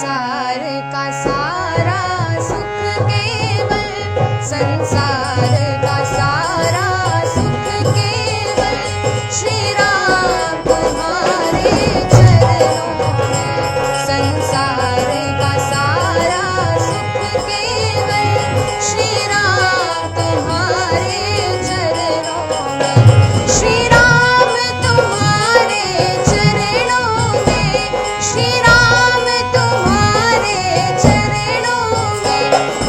संसार का सारा सुख केवल, संसार का सारा सुख केवल श्री राम तुम्हारे चरणों में। संसार का सारा सुख केवल श्री राम तुम्हारे चरणों में। श्री राम तुम्हारे चरणों में, श्री राम तुम्हारे चरणों में,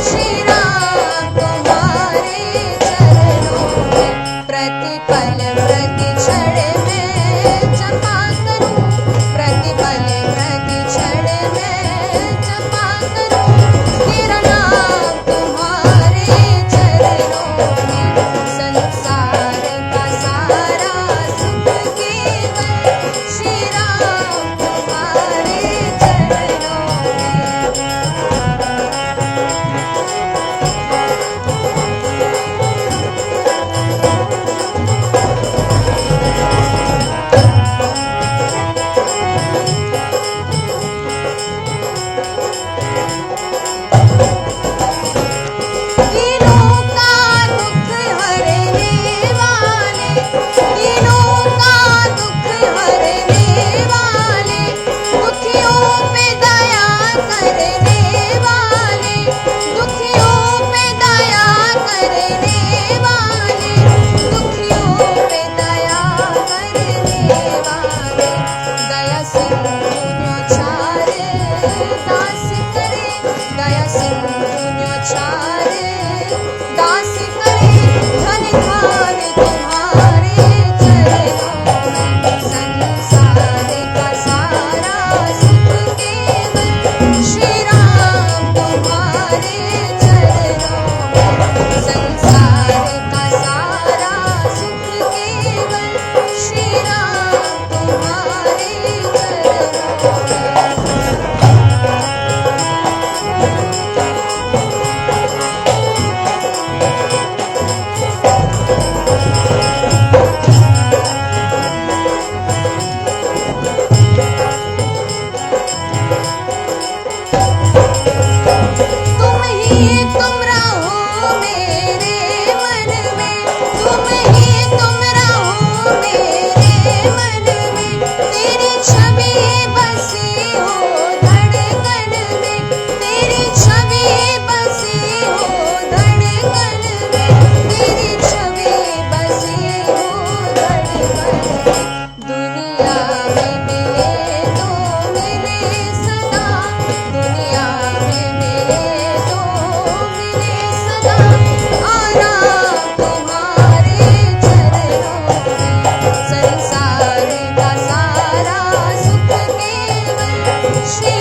श्री राम तुम्हारे चरणों में। प्रतिपल प्रति क्षण में जपा करूं, प्रतिपल प्रति क्षण में जपा करूं तेरा नाम तुम्हारे चरणों में। संसार का सारा सुख केवल श्री राम तुम्हारे चरणों में। तीनों का दुख हरने वाले, तीनों का दुख हरने वाले, दुखियों पे दया करने वाले, दुखियों पे दया करने वाले, दुखियों पे दया करने वाले। दया सिंधु न्योछारे दास करे, दया सिंधु न्योछारे दास करे, धन धान तुम्हारे चरणों में। संसार का सारा सुख केवल श्री राम तुम्हारे चरणों में। संसार का सारा सुख केवल श्री राम तुम्हारे चरणों में। तुम रहो मेरे मन में, तुम रहो मेरे मन में। तेरी छवि बसी हो धड़कन में, तेरी छवि बसी हो धड़कन में, तेरी छवि बसी हो धड़कन में। दुनिया में मिले तो मिले सदा, दुनिया में मिले तो मिले सदा आराम तुम्हारे चरणों में। संसार का सारा सुख केवल श्री